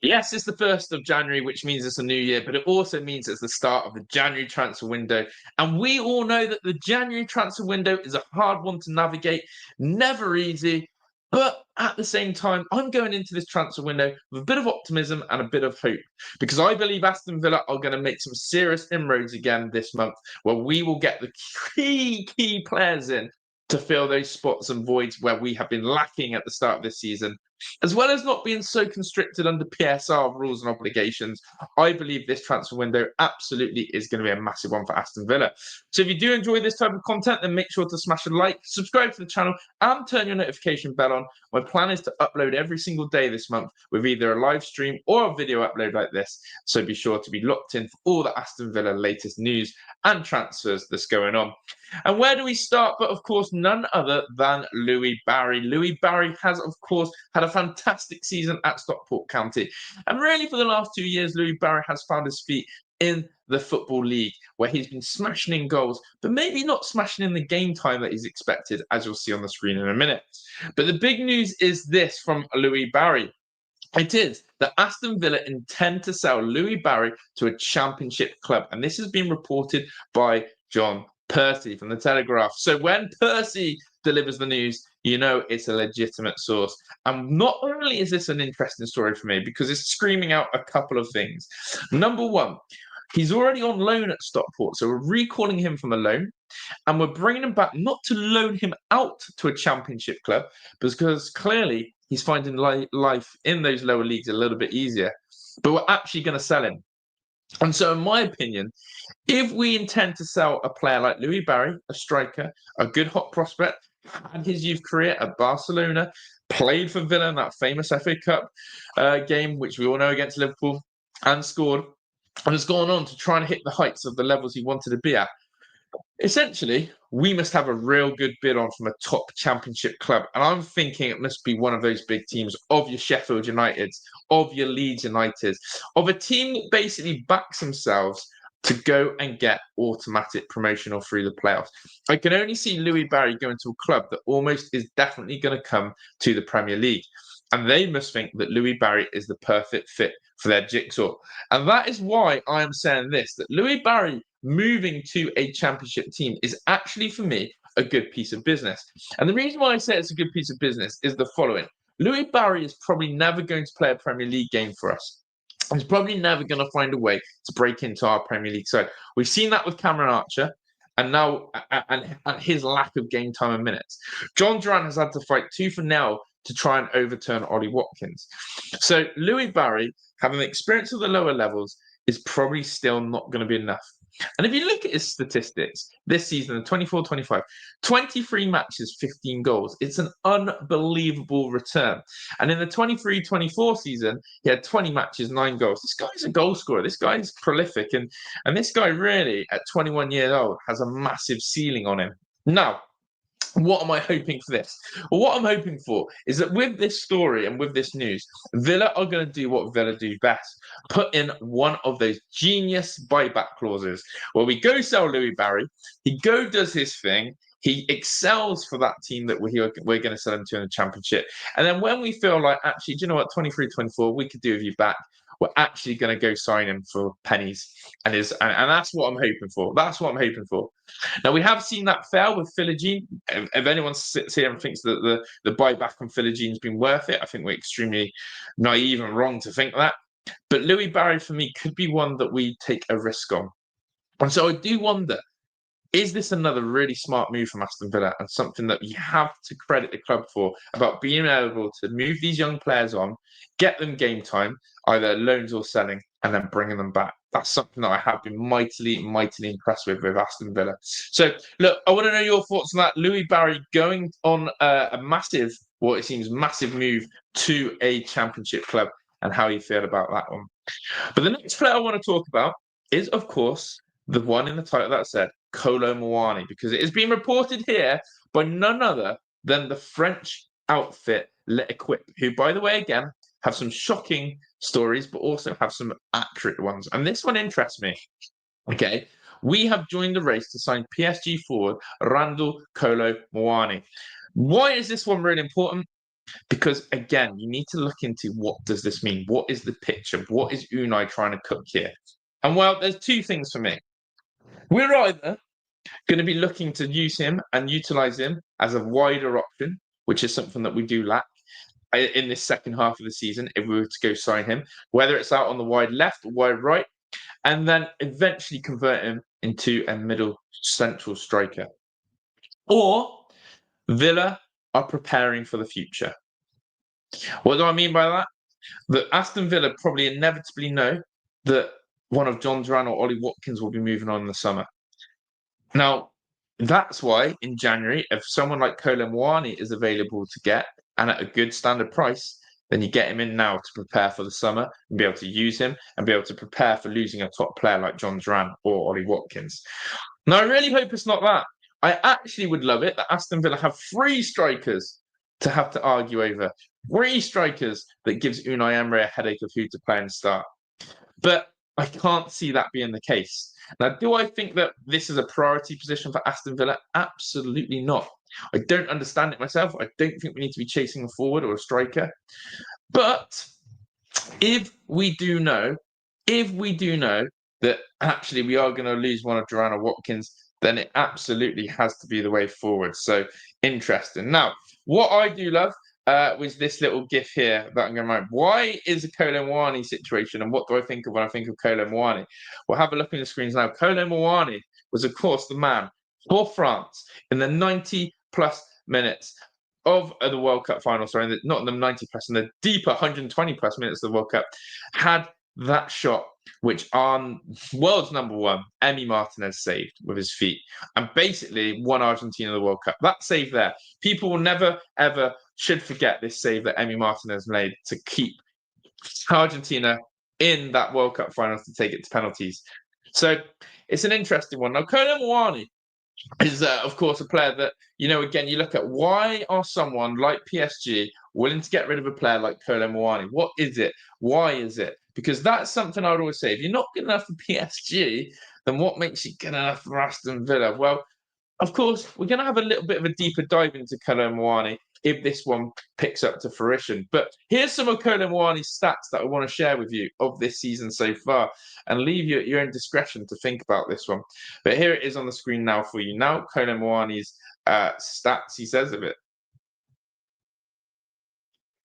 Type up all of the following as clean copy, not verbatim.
Yes, it's the 1st of January, which means it's a new year, but it also means it's the start of the January transfer window. And we all know that the January transfer window is a hard one to navigate, never easy. But at the same time, I'm going into this transfer window with a bit of optimism and a bit of hope because I believe Aston Villa are going to make some serious inroads again this month where we will get the key players in to fill those spots and voids where we have been lacking at the start of this season. As well as not being so constricted under PSR rules and obligations, I believe this transfer window absolutely is going to be a massive one for Aston Villa. So if you do enjoy this type of content, then make sure to smash a like, subscribe to the channel, and turn your notification bell on. My plan is to upload every single day this month with either a live stream or a video upload like this. So be sure to be locked in for all the Aston Villa latest news and transfers that's going on. And where do we start? But of course, none other than Louie Barry. Louie Barry has, of course, had a fantastic season at Stockport County. And really, for the last 2 years, Louie Barry has found his feet in the Football League, where he's been smashing in goals, but maybe not smashing in the game time that he's expected, as you'll see on the screen in a minute. But the big news is this from Louie Barry. It is that Aston Villa intend to sell Louie Barry to a championship club. And this has been reported by John Percy from the Telegraph. So when Percy delivers the news, you know it's a legitimate source. And not only is this an interesting story for me, because it's screaming out a couple of things. Number one, he's already on loan at Stockport. So we're recalling him from a loan. And we're bringing him back not to loan him out to a championship club, because clearly he's finding life in those lower leagues a little bit easier. But we're actually going to sell him. And so, in my opinion, if we intend to sell a player like Louie Barry, a striker, a good hot prospect, had his youth career at Barcelona, played for Villa in that famous FA Cup game, which we all know against Liverpool, and scored, and has gone on to try and hit the heights of the levels he wanted to be at, essentially, we must have a real good bid on from a top championship club. And I'm thinking it must be one of those big teams of your Sheffield Uniteds, of your Leeds Uniteds, of a team that basically backs themselves to go and get automatic promotion or through the playoffs. I can only see Louie Barry going to a club that almost is definitely going to come to the Premier League. And they must think that Louie Barry is the perfect fit for their jigsaw. And that is why I am saying this, that Louie Barry moving to a championship team is actually, for me, a good piece of business. And the reason why I say it's a good piece of business is the following. Louie Barry is probably never going to play a Premier League game for us. He's probably never going to find a way to break into our Premier League side. We've seen that with Cameron Archer, and now and his lack of game time and minutes. John Duran has had to fight tooth and nail to try and overturn Ollie Watkins. So Louie Barry, having the experience of the lower levels, is probably still not going to be enough. And if you look at his statistics this season, the 24-25, 23 matches, 15 goals. It's an unbelievable return. And in the 23-24 season, he had 20 matches, 9 goals. This guy's a goal scorer. This guy's prolific. And this guy really, at 21 years old, has a massive ceiling on him. Now, what am I hoping for this? Well, what I'm hoping for is that with this story and with this news, Villa are going to do what Villa do best. Put in one of those genius buyback clauses where we go sell Louie Barry, he does his thing, he excels for that team that we're going to sell him to in the championship. And then when we feel like, actually, do you know what, 23-24, we could do with you back, we're actually going to go sign him for pennies. And that's what I'm hoping for. That's what I'm hoping for. Now, we have seen that fail with Philogene. If anyone sits here and thinks that the buyback on Philogene's been worth it, I think we're extremely naive and wrong to think that. But Louie Barry, for me, could be one that we take a risk on. And so I do wonder, is this another really smart move from Aston Villa and something that you have to credit the club for about being able to move these young players on, get them game time, either loans or selling, and then bringing them back? That's something that I have been mightily impressed with Aston Villa. So, look, I want to know your thoughts on that. Louie Barry going on a massive, what it seems, massive move to a championship club and how you feel about that one. But the next player I want to talk about is, of course, the one in the title that said Kolo Muani, because it has been reported here by none other than the French outfit L'Equipe, who, by the way, again, have some shocking stories, but also have some accurate ones. And this one interests me. Okay, we have joined the race to sign PSG forward Randal Kolo Muani. Why is this one really important? Because again, you need to look into what does this mean? What is the picture? What is Unai trying to cook here? And well, there's two things for me. We're either going to be looking to use him and utilize him as a wider option, which is something that we do lack in this second half of the season if we were to go sign him, whether it's out on the wide left or wide right, and then eventually convert him into a middle central striker. Or Villa are preparing for the future. What do I mean by that? That Aston Villa probably inevitably know that one of John Duran or Ollie Watkins will be moving on in the summer. Now, that's why in January, if someone like Kolo Muani is available to get and at a good standard price, then you get him in now to prepare for the summer and be able to use him and be able to prepare for losing a top player like John Duran or Ollie Watkins. Now, I really hope it's not that. I actually would love it that Aston Villa have 3 strikers to have to argue over. 3 strikers that gives Unai Emery a headache of who to play and start. But I can't see that being the case. Now, do I think that this is a priority position for Aston Villa? Absolutely not. I don't understand it myself. I don't think we need to be chasing a forward or a striker. But if we do know that actually we are going to lose one of Duran or Watkins, then it absolutely has to be the way forward. So interesting. Now, what I do love was this little GIF here that I'm going to write. Why is a Kolo Muani situation, and what do I think of when I think of Kolo Muani? We'll have a look at the screens now. Kolo Muani was, of course, the man for France in the 90-plus minutes of the World Cup final. Sorry, not the 90-plus, in the deeper 120-plus minutes of the World Cup, had that shot which world's number 1, Emi Martinez, saved with his feet and basically won Argentina the World Cup. That save there, people will never, ever should forget this save that Emi Martinez made to keep Argentina in that World Cup final to take it to penalties. So it's an interesting one. Now, Kolo Muani is, of course, a player that, again, you look at why are someone like PSG willing to get rid of a player like Kolo Muani? What is it? Why is it? Because that's something I would always say. If you're not good enough for PSG, then what makes you good enough for Aston Villa? Well, of course, we're going to have a little bit of a deeper dive into Kolo Muani if this one picks up to fruition. But here's some of Kolo Muani's stats that I want to share with you of this season so far and leave you at your own discretion to think about this one. But here it is on the screen now for you. Now, Kolo Muani's stats, he says of it.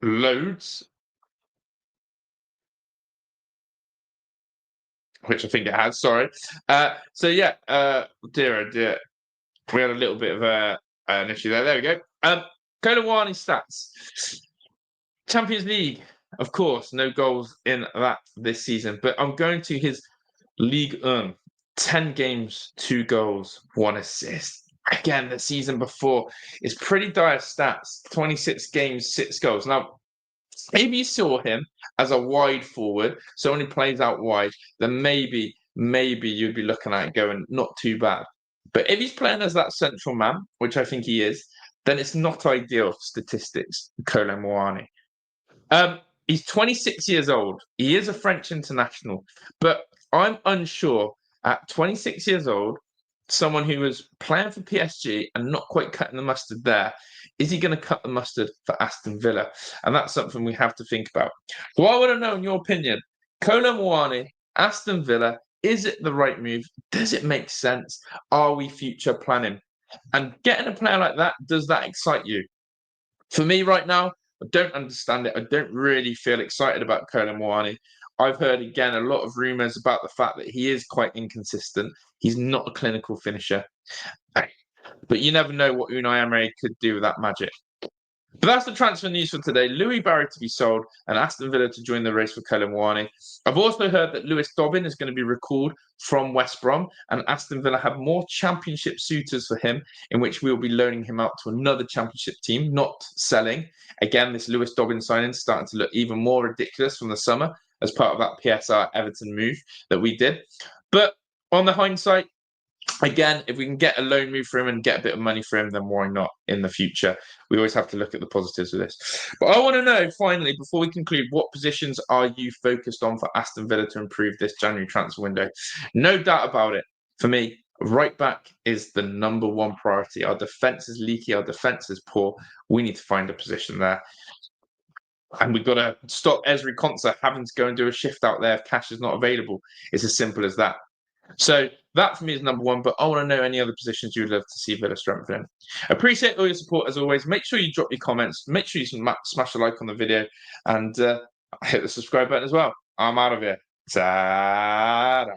Loads. Which I think it has, sorry. Dear, oh dear. We had a little bit of an issue there. There we go. Kolo Muani's stats. Champions League, of course, no goals in that this season. But I'm going to his League 10 games, 2 goals, 1 assist. Again, the season before is pretty dire stats. 26 games, 6 goals. Now, if you saw him as a wide forward, someone who plays out wide, then maybe you'd be looking at it going, not too bad. But if he's playing as that central man, which I think he is, then it's not ideal statistics, Kolo Muani. He's 26 years old. He is a French international, but I'm unsure at 26 years old, someone who was playing for PSG and not quite cutting the mustard there, is he going to cut the mustard for Aston Villa? And that's something we have to think about. So I want to know, in your opinion, Kolo Muani, Aston Villa, is it the right move? Does it make sense? Are we future planning? And getting a player like that, does that excite you? For me right now, I don't understand it. I don't really feel excited about Kolo Muani. I've heard, again, a lot of rumours about the fact that he is quite inconsistent. He's not a clinical finisher. But you never know what Unai Emery could do with that magic. But that's the transfer news for today. Louie Barry to be sold and Aston Villa to join the race for Kolo Muani. I've also heard that Lewis Dobbin is going to be recalled from West Brom and Aston Villa have more championship suitors for him, in which we will be loaning him out to another championship team, not selling. Again, this Lewis Dobbin signing is starting to look even more ridiculous from the summer as part of that PSR Everton move that we did. But on the hindsight, again, if we can get a loan move for him and get a bit of money for him, then why not in the future? We always have to look at the positives of this. But I want to know, finally, before we conclude, what positions are you focused on for Aston Villa to improve this January transfer window? No doubt about it. For me, Right back is the number one priority. Our defence is leaky. Our defence is poor. We need to find a position there. And we've got to stop Ezri Konsa having to go and do a shift out there if Cash is not available. It's as simple as that. So that for me is number one, but I want to know any other positions you would love to see Villa strengthen. Appreciate all your support as always. Make sure you drop your comments. Make sure you smash a like on the video and hit the subscribe button as well. I'm out of here. Ta-da.